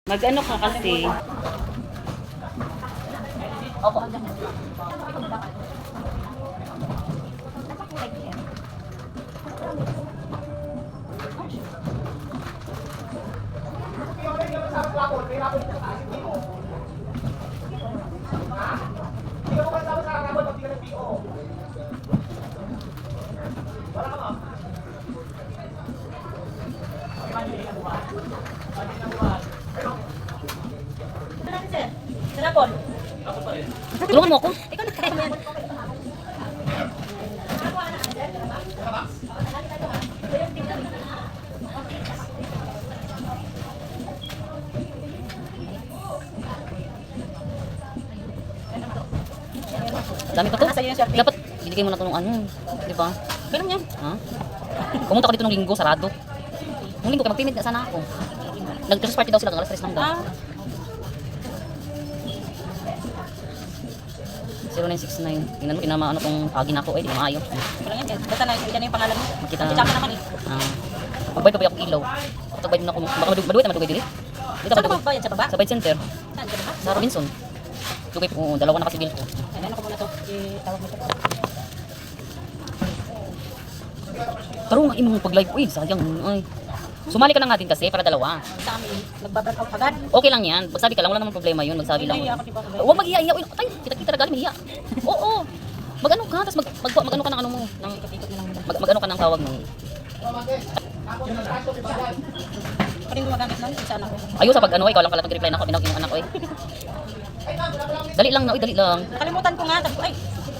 Mag-ano ka kasi? Opo. Sinapon. Tulungan mo ako. Ikaw na kaya mo yan. Dami pa to. Sa'yo yung Shopee. Dapat binigay mo na to ng ano. Di ba? Ganun yan. Ha? Pumunta ka dito ng linggo, sarado. Nung linggo, kaya magpinit na sana ako. Nag-Christmas party daw sila, alas 3 lang daw. Ah, 0969. Tingnan mo, tinama tong pagi na ako. Di na maayo. wala yan. Basta na, yan na yung pangalan mo. Makita na. Magkita ka naman eh. Magbayad pa ba ako ilaw? Magbayad na ako. Baka maduwid na madugay dili? Dito Saan ka ka magbayad? Sa baba? Sa Bite Center. Saan? Sa baba? Sa Robinson. Dugay po, dalawa na kasi bill ko. Ay, ano ko muna to? Tawag mo ito. Karoon nga imong pag-live. Uy, sayang. Ay. Sumali ka na nga din kasi para dalawa. Sa amin, nagbabrand out agad. Okay lang yan. Magsabi ka lang, wala namang problema yun. Magsabi lang. Hindi, ako diba? Huwag mag-iya-iya. Uy, tay, kita-kita na galing, mahiya. Oo. Mag-ano ka, tapos mag-ano ka ng ano mo. Mag-ano ka ng tawag mo. Pwede mo magamit nun? Isa anak ko. Ayun sa pag-ano, ikaw lang pala mag-reply na ako. Tinawag yung anak ko eh. Dali lang na, uy, dali lang. Nakalimutan ko nga. Sabi ko, ay,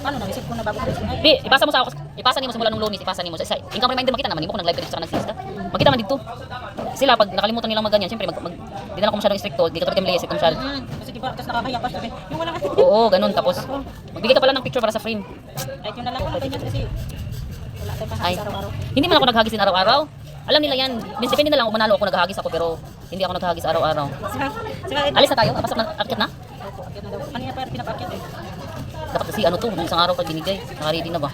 paano na-receive ko na bago ko receive? Ay, Di, ipasa mo sa ako. Ipasa niyo simula nung Lunes, ipasa niyo mo. Sa income reminder makita naman, hindi mo kung nag-live ka dito sa nagsista. Makita man dito. Sila, pag nakalimutan nilang mag-ganyan, siyempre, di na ako masyadong stricto, di ka kami layas, commercial. kasi diba, tapos nakakaya pa sabi, yung wala kasi. Oo, ganun. Tapos, magbigay ka pala ng picture para sa frame. Kahit yun na lang ako ganyan kasi wala tayong Ay, pahagis araw-araw. hindi man ako naghagis din araw-araw. Alam nila yan. Minsan depende na lang kung manalo ako naghahagis ako, pero hindi ako naghahagis araw-araw. Alis na tayo? Pasok na, akit na? Kanina pa pinapakit eh. Dapat kasi ano to, isang araw pag binigay. Naka-ready na ba?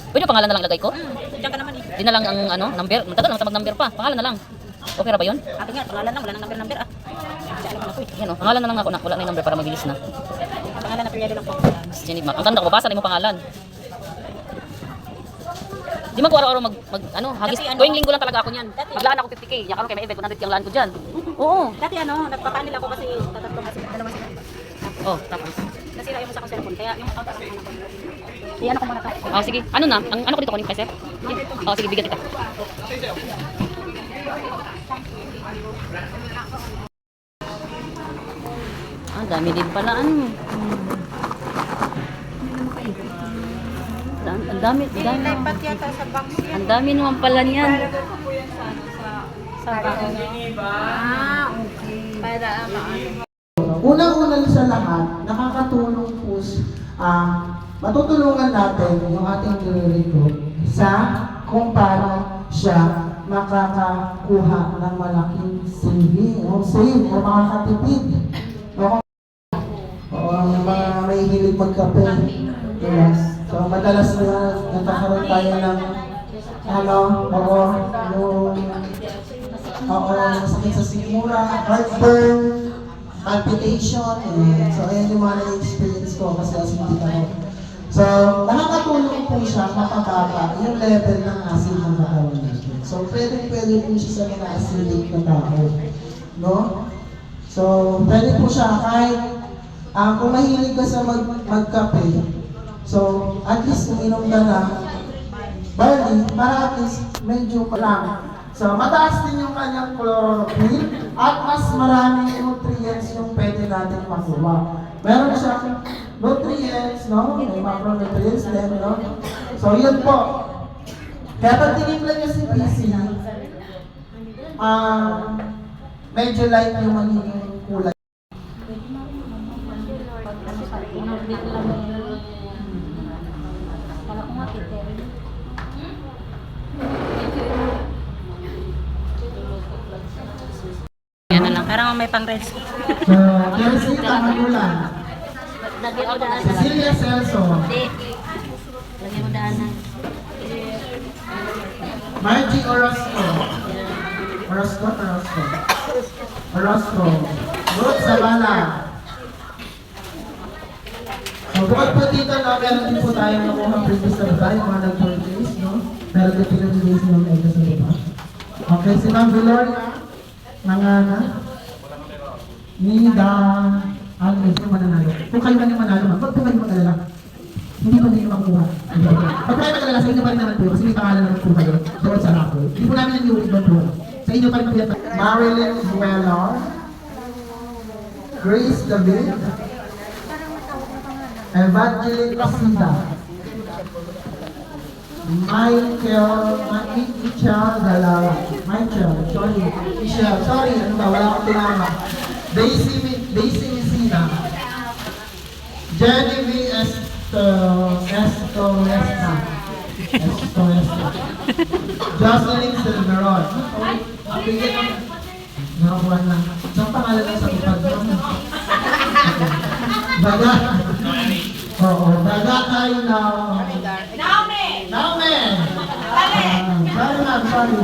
Pwede yung pangalan na lang lagay ko? Diyan ka naman eh. Di na lang ang ano, number. Matagal lang sa mag-number pa. Pangalan na lang. Okay ra ba yun? Akin nga, pangalan lang, wala nang number ah. Kasi alam ko na po eh. Yan o, pangalan na lang ako na. Wala na yung number para mabilis na. Pangalan na period lang po. Jenny Mac. Ang tanda ko, basa na yung pangalan. Di man ko araw-araw ano, hagis. Dati ano? Tuwing linggo lang talaga ako niyan. Maglaan ako 50k. Yakaroon kay may event, 100 yung laan ko dyan. Oo. Dati ano, nagpapanil ako kasi tatatlo kasi dalawa sila. Oh, tapos. Nasira yung sa ko cellphone, kaya yung account ng anak ko. Iyan ako muna to. Oh, sige. Ano na? Ang ano ko dito, kunin pa, sir? Oh, sige, bigyan kita. Ah, dami din pala. Ano? Ang dami. Lipat yata sa box yan. Ang dami naman pala niyan. Sa box. Ah, okay. Para maano. Unang-una sa lahat, nakakatulong po matutulungan natin yung ating nire-recruit sa kung paano siya makakakuha ng malaking saving o save o makakatipid. O yung mga may hilig magkape. Yes. So madalas na nagkakaroon tayo ng sakit sa sikmura, heartburn, palpitation, so ayan yung mga na-experience ko kasi hindi ako. So, nakakatulong po siya mapababa yung level ng acid ng katawan natin. So, pwede po siya sa mga acidic na tao. No? So, pwede po siya kahit kung mahilig ka sa magkape, so, at least uminom ka na barley, para at least medyo lang. So, mataas din yung kanyang chlorophyll at mas maraming nutrients yung pwede natin makuha. Meron siyang nutrients, no? May macronutrients din, no? So, yun po. Kaya pag tinimpla niyo si PC, medyo light yung magiging kulay. Yan na lang. Parang may pang-rest. So, Teresita Manulan, Lagyan mo daan. Cecilia Celso, Lagyan mo daan. Margie Orozco, Orozco, Ruth Sabala. So, bukod po dito, no, meron din po tayong nakuha previous na ba, yung mga nag-purchase, no? Meron din pinag-release ng Mega sa diba? Okay, si Ma'am Gloria, Nangana, Nida, Alves, yung mananalo. Kung kayo man yung manalo, ma'am, huwag po kayo mag-alala. Hindi po din makukuha. Pag kayo mag-alala, sa inyo pa rin naman po, kasi may pangalan naman po kayo doon sa raffle. Hindi po namin yung ibang po. Sa inyo pa rin po yan. Marilyn Zuelar, Grace David, Evangeline Casida, Michelle Galala, Michelle, sorry, ano ba, wala akong tinama. Daisy Messina, Genevieve Estoesta, Jocelyn Silveron. Okay, nakakuha na. Saan pangalan lang sa upad mo? Baga. Oo, baga tayo na. Naume! Sorry ma'am, sorry.